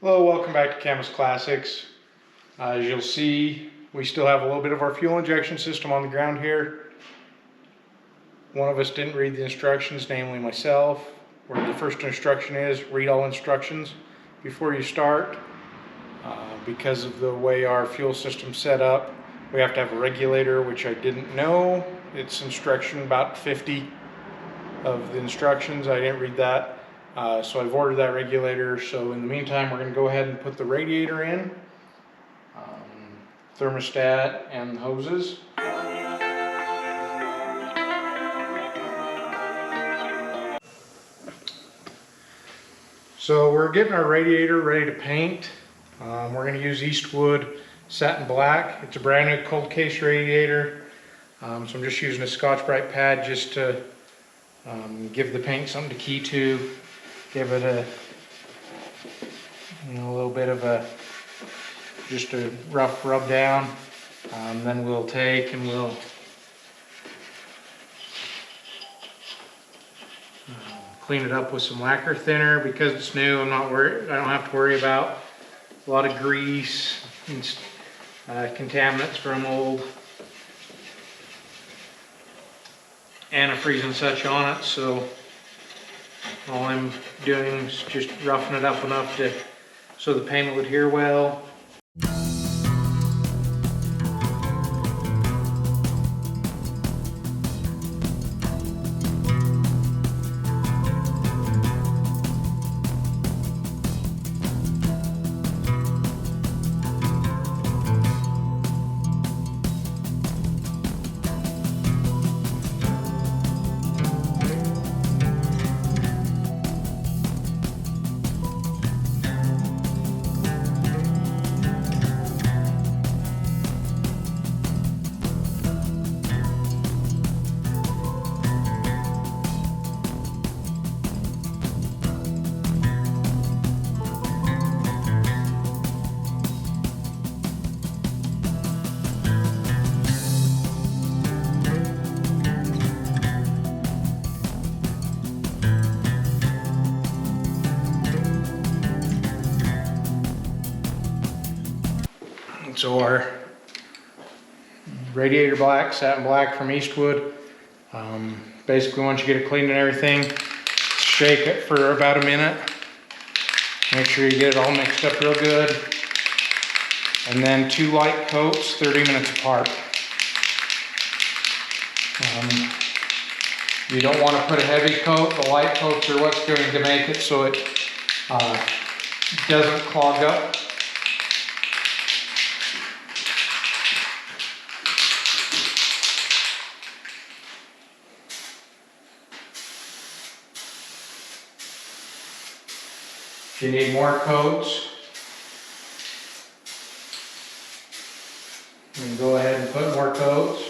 Hello, welcome back to Camus Classics. As you'll see, we still have a little bit of our fuel injection system on the ground here. One of us didn't read the instructions, namely myself. Where the first instruction is, read all instructions before you start. Because of the way our fuel system's set up, we have to have a regulator, which I didn't know. It's instruction about 50 of the instructions. I didn't read that. So I've ordered that regulator. So in the meantime, we're going to go ahead and put the radiator in, thermostat, and hoses. So we're getting our radiator ready to paint. We're going to use Eastwood Satin Black. It's a brand new cold case radiator. So I'm just using a Scotch-Brite pad just to give the paint something to key to. Give it a little bit of just a rough rub down. Then we'll take and we'll clean it up with some lacquer thinner. Because it's new, I don't have to worry about a lot of grease and contaminants from old antifreeze and such on it. So all I'm doing is just roughing it up enough so the paint will adhere well. So our radiator black, satin black from Eastwood. Basically, once you get it cleaned and everything, shake it for about a minute. Make sure you get it all mixed up real good. And then 2 light coats, 30 minutes apart. You don't want to put a heavy coat. The light coats are what's going to make it so it doesn't clog up. If you need more coats, you can go ahead and put more coats.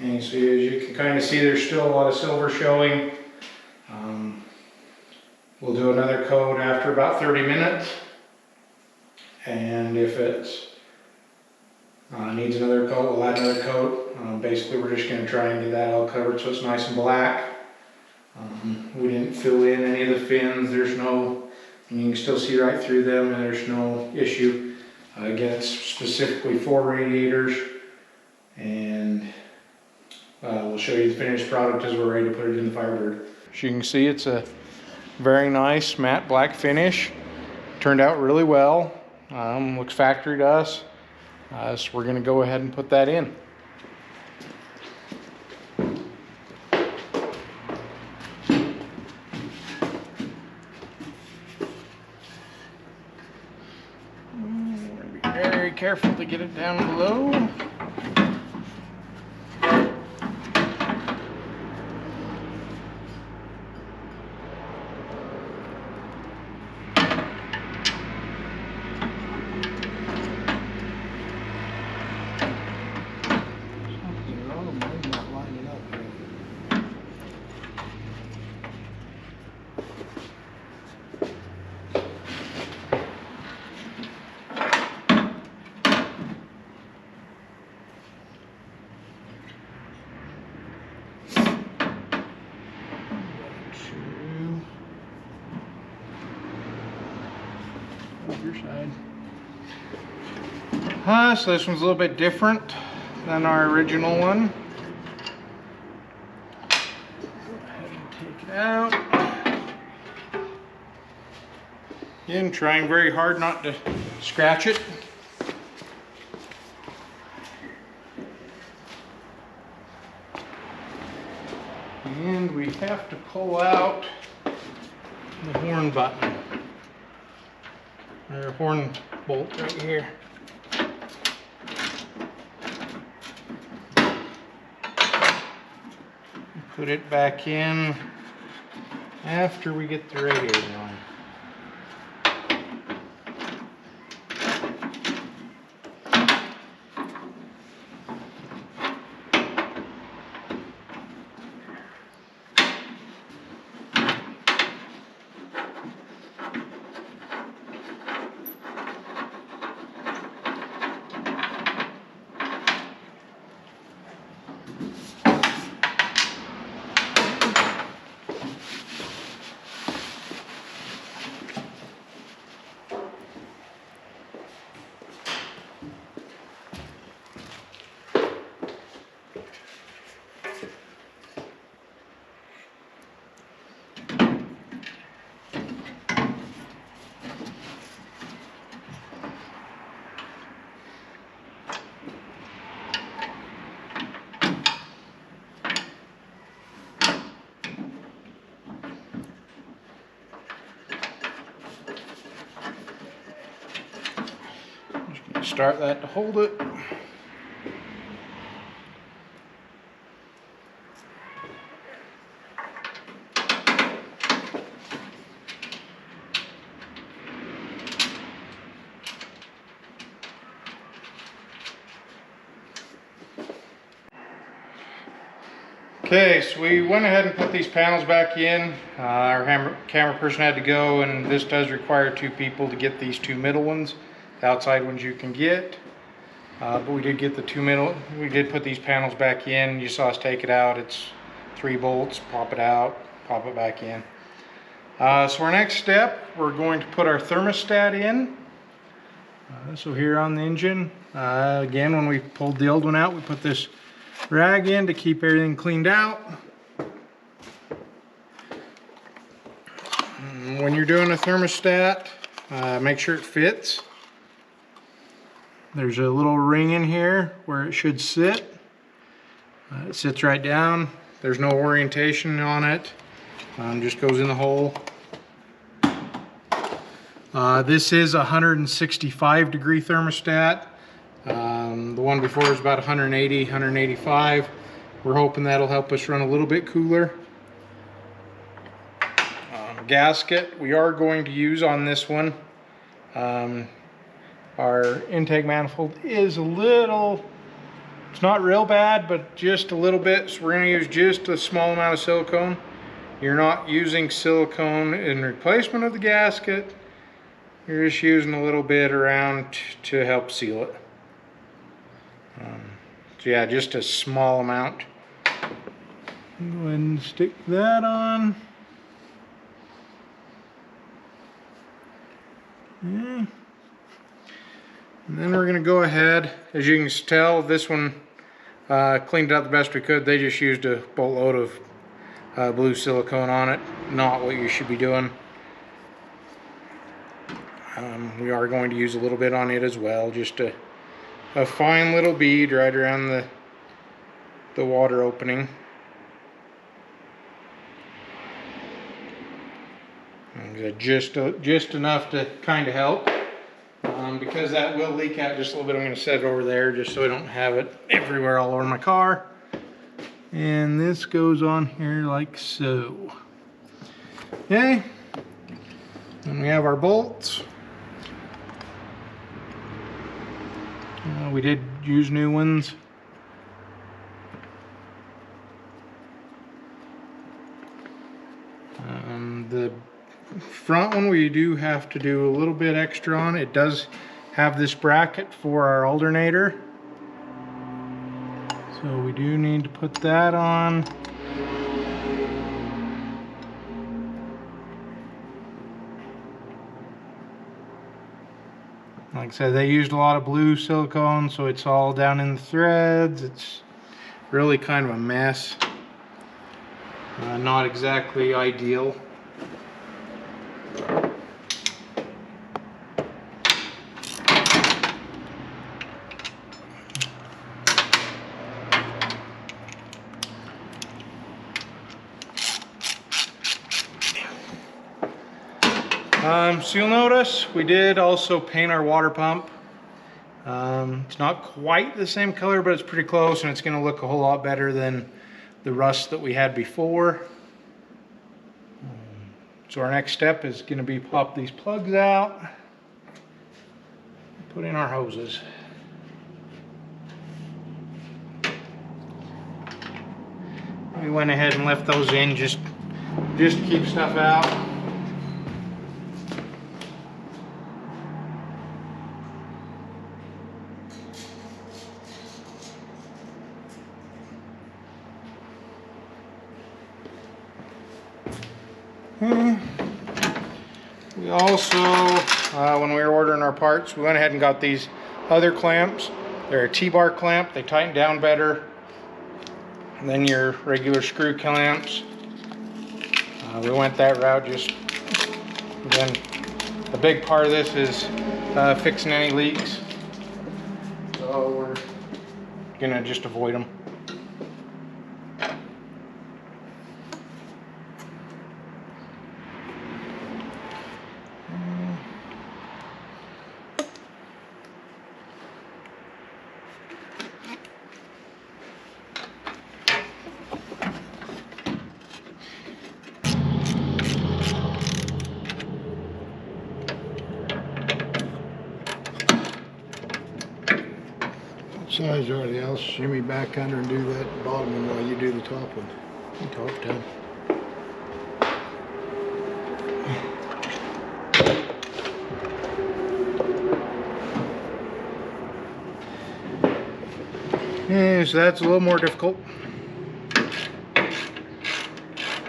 And so as you can kind of see, there's still a lot of silver showing. We'll do another coat after about 30 minutes. And if it needs another coat, we'll add another coat. Basically, we're just going to try and get that all covered so it's nice and black. We didn't fill in any of the fins. There's no, you can still see right through them, and there's no issue. Again, it's specifically for radiators. And we'll show you the finished product as we're ready to put it in the Firebird. As you can see, it's a very nice matte black finish. Turned out really well. Looks factory to us. So we're going to go ahead and put that in. We're going to be very careful to get it down below. So this one's a little bit different than our original one. Go ahead and take it out. Again, trying very hard not to scratch it. And we have to pull out the horn button, or horn bolt right here. Put it back in after we get the radiator on. Start that to hold it. Okay, so we went ahead and put these panels back in. Our camera person had to go, and this does require 2 people to get these 2 middle ones. The outside ones you can get, but we did get the 2 middle. We did put these panels back in. You saw us take it out. It's 3 bolts. Pop it out, pop it back in. So our next step, we're going to put our thermostat in. So here on the engine, again, when we pulled the old one out, we put this rag in to keep everything cleaned out. When you're doing a thermostat, make sure it fits. There's a little ring in here where it should sit. It sits right down. There's no orientation on it. Just goes in the hole. This is a 165 degree thermostat. The one before was about 180, 185. We're hoping that'll help us run a little bit cooler. Gasket we are going to use on this one. Our intake manifold is a little, it's not real bad, but just a little bit. So we're going to use just a small amount of silicone. You're not using silicone in replacement of the gasket. You're just using a little bit around to help seal it. So yeah, just a small amount. Go ahead and stick that on. Yeah. And then we're going to go ahead, as you can tell, this one cleaned it out the best we could. They just used a boatload of blue silicone on it. Not what you should be doing. We are going to use a little bit on it as well, just a fine little bead right around the water opening. And just enough to kind of help. Because that will leak out just a little bit, I'm going to set it over there just so I don't have it everywhere all over my car. And this goes on here like so. Okay. And we have our bolts. We did use new ones. The front one we do have to do a little bit extra on. It does have this bracket for our alternator, so we do need to put that on. Like I said, they used a lot of blue silicone, so it's all down in the threads. It's really kind of a mess. Not exactly ideal. So you'll notice we did also paint our water pump. It's not quite the same color, but it's pretty close, and it's going to look a whole lot better than the rust that we had before. So our next step is going to be pop these plugs out, put in our hoses. We went ahead and left those in just to keep stuff out. We also, when we were ordering our parts, we went ahead and got these other clamps. They're a T-bar clamp. They tighten down better than your regular screw clamps. We went that route. Just again, a big part of this is fixing any leaks. So we're gonna just avoid them. Size are they? I'll shimmy back under and do that bottom one while you do the top one. Top down. Yeah, so that's a little more difficult.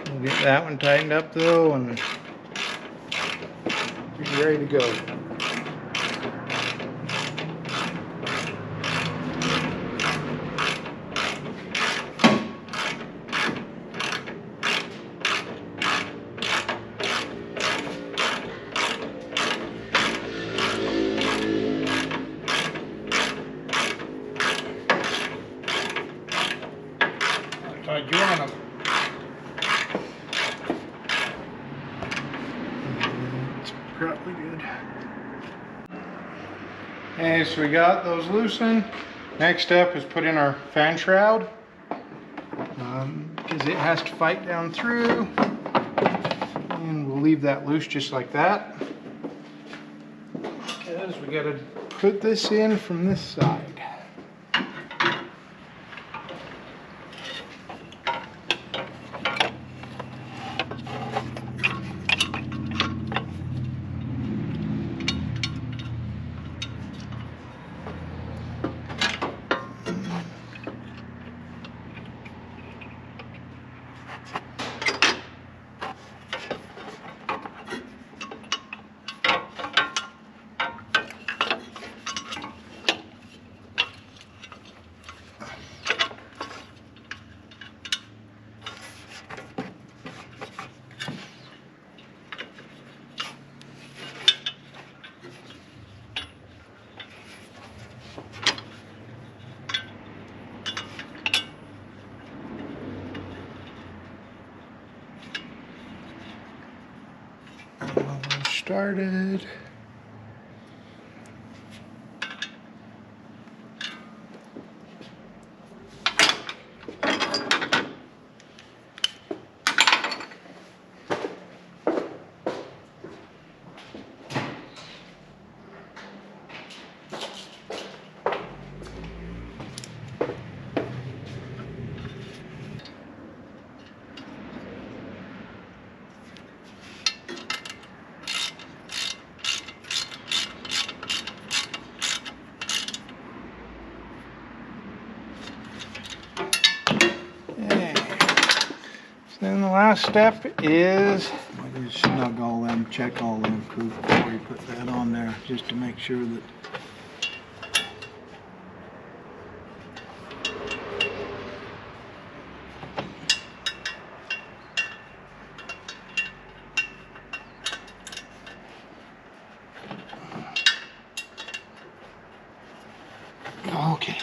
We'll get that one tightened up though, and be ready to go. You on them. It's probably good. Okay, so we got those loosened. Next step is put in our fan shroud, because it has to fight down through, and we'll leave that loose just like that, because we got to put this in from this side. Started. Then the last step is I just snug all them, check all them proof before you put that on there, just to make sure that Okay.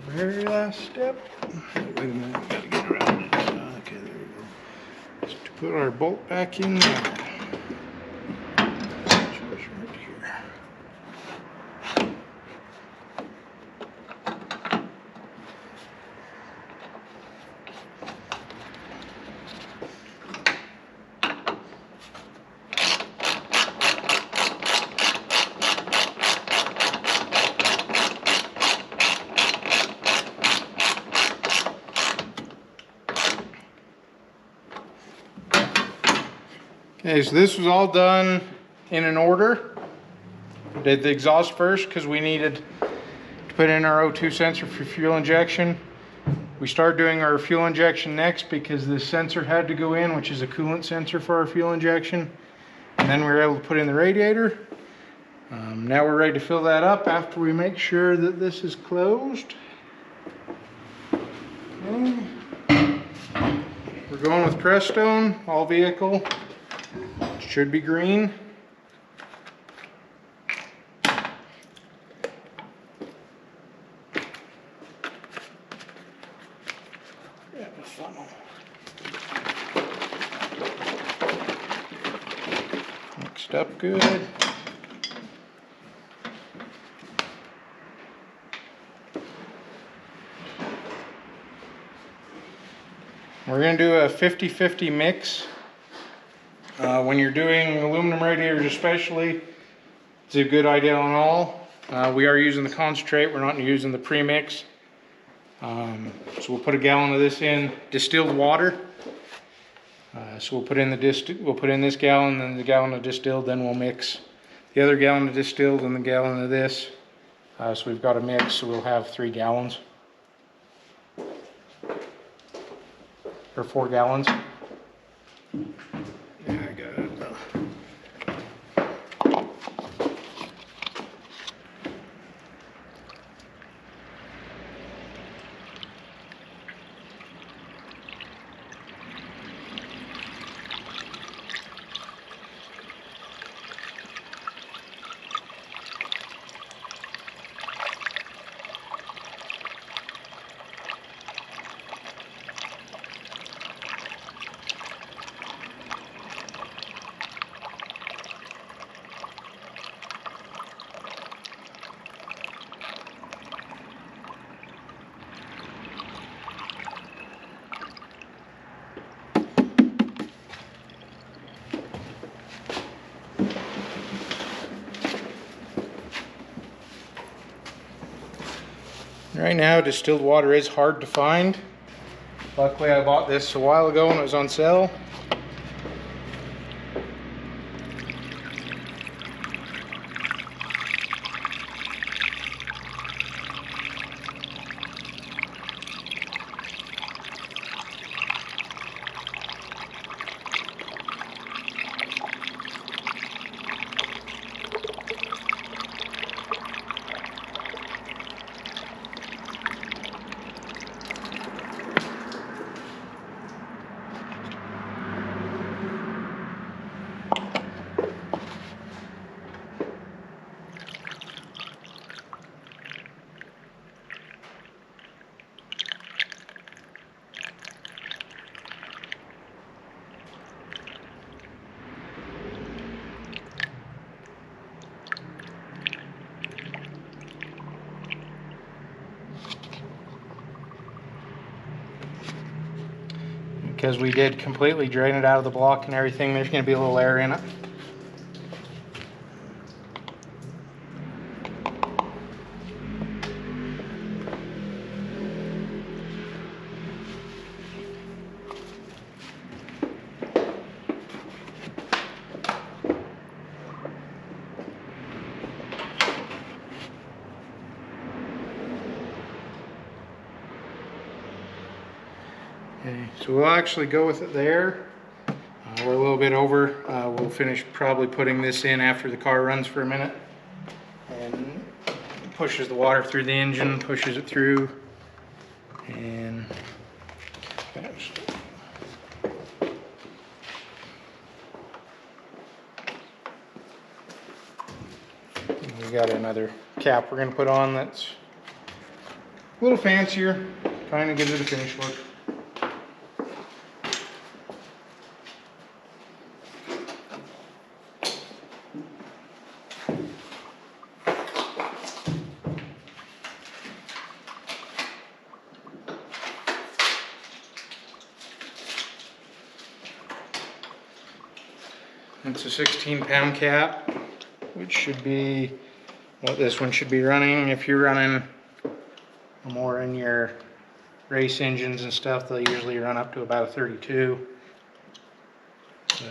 Very last step. Wait a minute, gotta get around this. Okay, there we go. Is to put our bolt back in there. Just push right here. Okay, so this was all done in an order. Did the exhaust first because we needed to put in our O2 sensor for fuel injection. We started doing our fuel injection next because this sensor had to go in, which is a coolant sensor for our fuel injection. And then we were able to put in the radiator. Now we're ready to fill that up after we make sure that this is closed. Okay. We're going with Crestone, all vehicle. Should be green. Grab a funnel. Mixed up good. We're going to do a 50-50 mix. When you're doing aluminum radiators especially, it's a good idea on all. We are using the concentrate, we're not using the premix. So we'll put a gallon of this in distilled water. So we'll put in this gallon, then the gallon of distilled, then we'll mix the other gallon of distilled and the gallon of this. So we've got a mix, so we'll have 3 gallons. Or 4 gallons. Yeah, I got it. Right now, distilled water is hard to find. Luckily, I bought this a while ago when it was on sale. Because we did completely drain it out of the block and everything, there's going to be a little air in it. Okay, so we'll actually go with it there. We're a little bit over. We'll finish probably putting this in after the car runs for a minute. And pushes the water through the engine, pushes it through. And we got another cap we're going to put on that's a little fancier, trying to get it a finish look. It's a 16-pound cap, which should be what this one should be running. If you're running more in your race engines and stuff, they'll usually run up to about a 32. But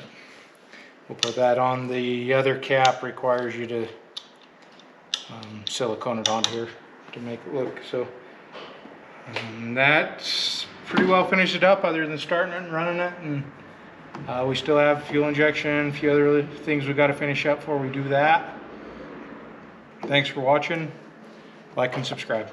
we'll put that on. The other cap requires you to silicone it onto here to make it look. So that's pretty well finished it up, other than starting it and running it. And we still have fuel injection, a few other things we've got to finish up before we do that. Thanks for watching. Like and subscribe.